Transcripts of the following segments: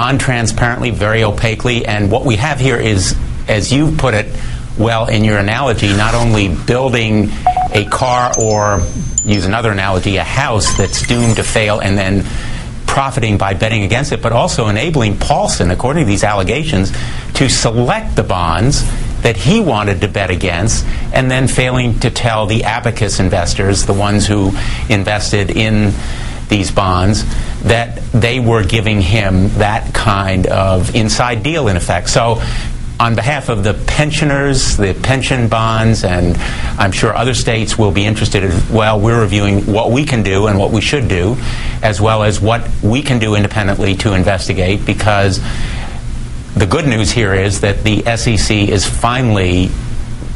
non-transparently, very opaquely, and what we have here is, as you put it well in your analogy, not only building a car or, use another analogy, a house that's doomed to fail and then profiting by betting against it, but also enabling Paulson, according to these allegations, to select the bonds that he wanted to bet against and then failing to tell the abacus investors, the ones who invested in these bonds, that they were giving him that kind of inside deal, in effect. So on behalf of the pensioners, the pension bonds, and I'm sure other states will be interested as well, we're reviewing what we can do and what we should do, as well as what we can do independently to investigate, because the good news here is that the SEC is finally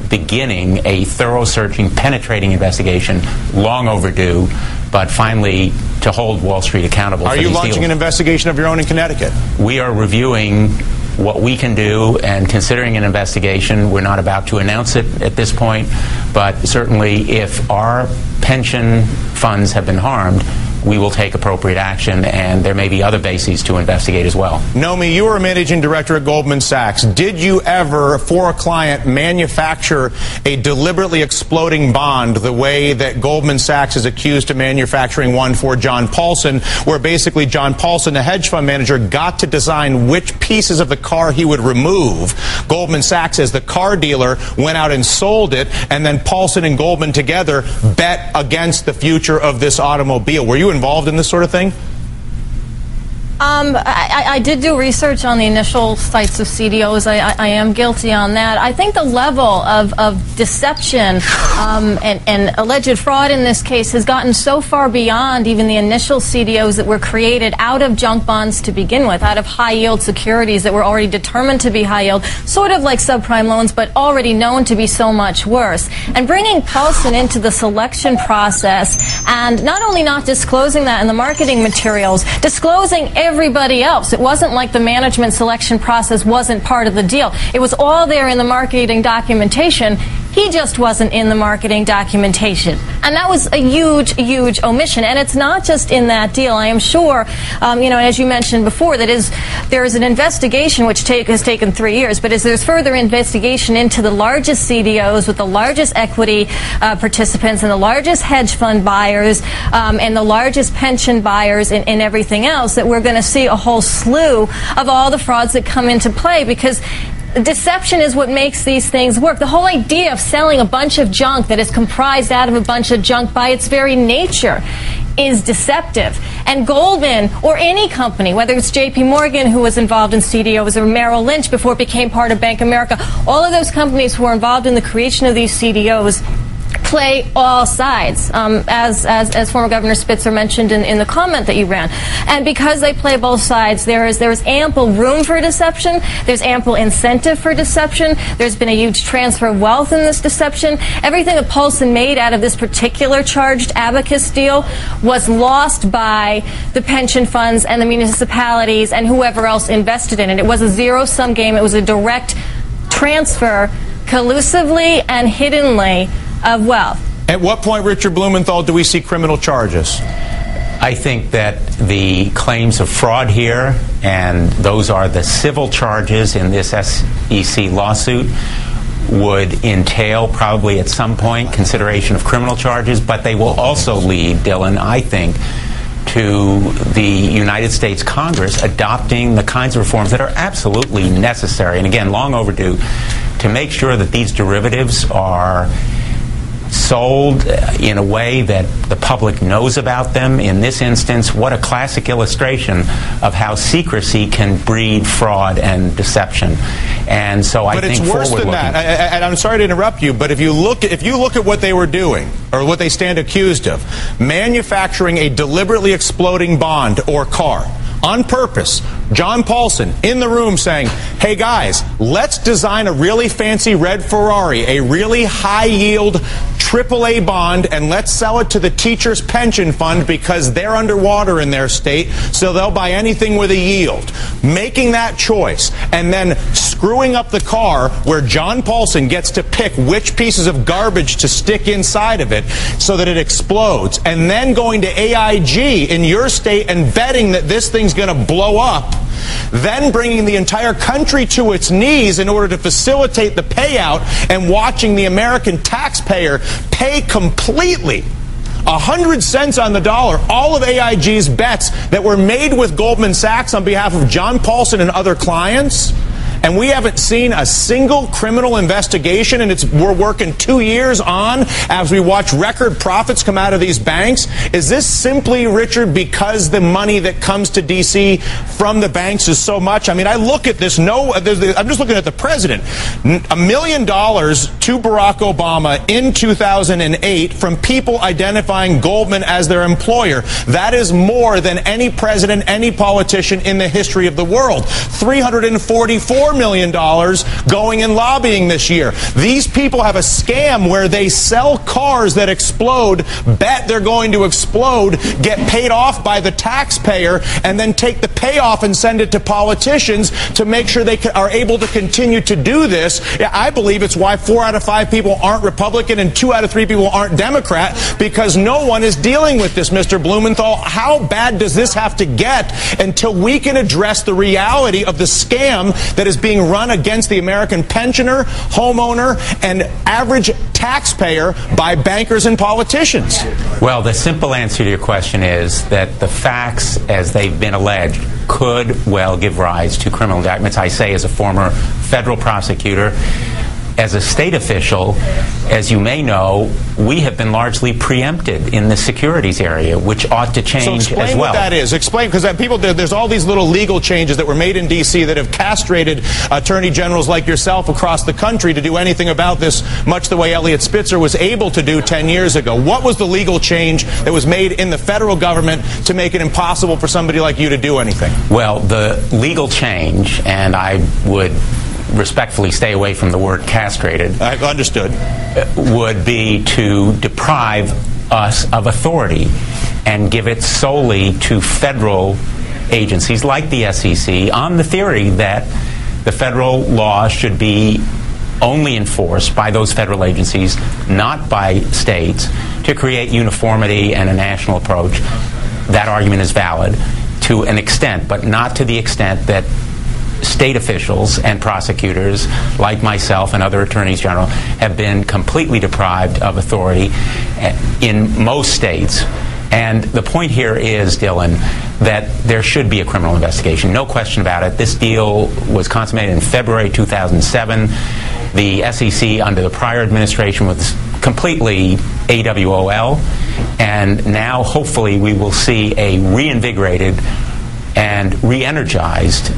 beginning a thorough searching, penetrating investigation, long overdue, but finally to hold Wall Street accountable. Are you launching an investigation of your own in Connecticut? We are reviewing what we can do and considering an investigation. We're not about to announce it at this point, but certainly if our pension funds have been harmed, we will take appropriate action, and there may be other bases to investigate as well. Nomi, you were a managing director at Goldman Sachs. Did you ever, for a client, manufacture a deliberately exploding bond the way that Goldman Sachs is accused of manufacturing one for John Paulson, where basically John Paulson, the hedge fund manager, got to design which pieces of the car he would remove? Goldman Sachs, as the car dealer, went out and sold it, and then Paulson and Goldman together bet against the future of this automobile. Were you involved in this sort of thing? I did do research on the initial sites of CDOs. I am guilty on that. I think the level of deception and alleged fraud in this case has gotten so far beyond even the initial CDOs that were created out of junk bonds to begin with, out of high-yield securities that were already determined to be high-yield, sort of like subprime loans, but already known to be so much worse. And bringing Paulson into the selection process and not only not disclosing that in the marketing materials, disclosing everybody else. It wasn't like the management selection process wasn't part of the deal. It was all there in the marketing documentation. He just wasn't in the marketing documentation. And that was a huge, huge omission. And it's not just in that deal. I am sure, as you mentioned before, there is an investigation which has taken 3 years, but there's further investigation into the largest CDOs with the largest equity participants and the largest hedge fund buyers and the largest pension buyers and everything else, that we're going to see a whole slew of all the frauds that come into play, because deception is what makes these things work. The whole idea of selling a bunch of junk that is comprised out of a bunch of junk by its very nature is deceptive. And Goldman, or any company, whether it's JP Morgan, who was involved in CDOs, or Merrill Lynch before it became part of Bank of America, all of those companies who were involved in the creation of these CDOs play all sides, as former Governor Spitzer mentioned in the comment that you ran. And because they play both sides, there is ample room for deception. There's ample incentive for deception. There's been a huge transfer of wealth in this deception. Everything that Paulson made out of this particular charged abacus deal was lost by the pension funds and the municipalities and whoever else invested in it. It was a zero-sum game. It was a direct transfer, collusively and hiddenly, of wealth. At what point, Richard Blumenthal, do we see criminal charges? I think that the claims of fraud here, and those are the civil charges in this SEC lawsuit, would entail probably at some point consideration of criminal charges, but they will also lead, Dylan, I think, to the United States Congress adopting the kinds of reforms that are absolutely necessary, and again, long overdue, to make sure that these derivatives are sold in a way that the public knows about them. In this instance, what a classic illustration of how secrecy can breed fraud and deception. And so I think forward-looking. But it's worse than that. And I'm sorry to interrupt you, but if you look at what they were doing, or what they stand accused of, manufacturing a deliberately exploding bond or car on purpose, John Paulson in the room saying, hey guys, let's design a really fancy red Ferrari, a really high-yield AAA bond, and let's sell it to the teachers' pension fund because they're underwater in their state, so they'll buy anything with a yield. Making that choice and then screwing up the car where John Paulson gets to pick which pieces of garbage to stick inside of it so that it explodes, and then going to AIG in your state and betting that this thing's going to blow up. then bringing the entire country to its knees in order to facilitate the payout and watching the American taxpayer pay completely 100 cents on the dollar all of AIG's bets that were made with Goldman Sachs on behalf of John Paulson and other clients. And we haven't seen a single criminal investigation, and we're working 2 years on as we watch record profits come out of these banks. Is this simply, Richard, because the money that comes to D.C. from the banks is so much? I mean, I look at this. I'm just looking at the president. $1 million to Barack Obama in 2008 from people identifying Goldman as their employer. That is more than any president, any politician in the history of the world. $344 million going in lobbying this year. These people have a scam where they sell cars that explode, bet they're going to explode, get paid off by the taxpayer, and then take the payoff and send it to politicians to make sure they are able to continue to do this. I believe it's why 4 out of 5 people aren't Republican and 2 out of 3 people aren't Democrat, because no one is dealing with this, Mr. Blumenthal. How bad does this have to get until we can address the reality of the scam that is being run against the American pensioner, homeowner, and average taxpayer by bankers and politicians? Well, the simple answer to your question is that the facts, as they've been alleged, could well give rise to criminal indictments. I say as a former federal prosecutor. As a state official, as you may know, we have been largely preempted in the securities area, which ought to change as well. So explain what that is. Explain, because there's all these little legal changes that were made in D.C. that have castrated attorney generals like yourself across the country to do anything about this, much the way Eliot Spitzer was able to do 10 years ago. What was the legal change that was made in the federal government to make it impossible for somebody like you to do anything? Well, the legal change, and I would respectfully stay away from the word castrated. I've understood. Would be to deprive us of authority and give it solely to federal agencies like the SEC on the theory that the federal law should be only enforced by those federal agencies, not by states, to create uniformity and a national approach. That argument is valid to an extent, but not to the extent that state officials and prosecutors like myself and other attorneys general have been completely deprived of authority in most states. And the point here is, Dylan, that there should be a criminal investigation. No question about it. This deal was consummated in February 2007. The SEC under the prior administration was completely AWOL. And now, hopefully, we will see a reinvigorated and re-energized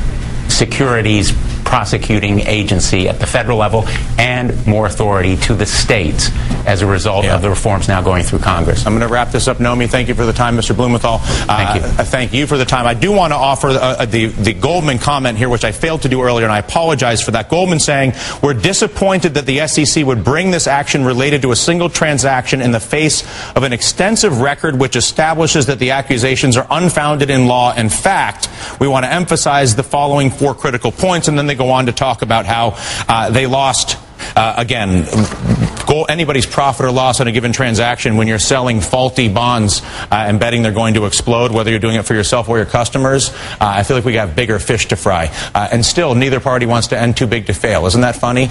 securities prosecuting agency at the federal level and more authority to the states as a result of the reforms now going through Congress. I'm going to wrap this up. Nomi, thank you for the time. Mr. Blumenthal, thank you. Thank you for the time. I do want to offer the Goldman comment here, which I failed to do earlier, and I apologize for that. Goldman saying, we're disappointed that the SEC would bring this action related to a single transaction in the face of an extensive record which establishes that the accusations are unfounded in law and fact. We want to emphasize the following 4 critical points, and then they go on to talk about how they lost, again, anybody's profit or loss on a given transaction when you're selling faulty bonds and betting they're going to explode, whether you're doing it for yourself or your customers. I feel like we have bigger fish to fry. And still, neither party wants to end too big to fail. Isn't that funny?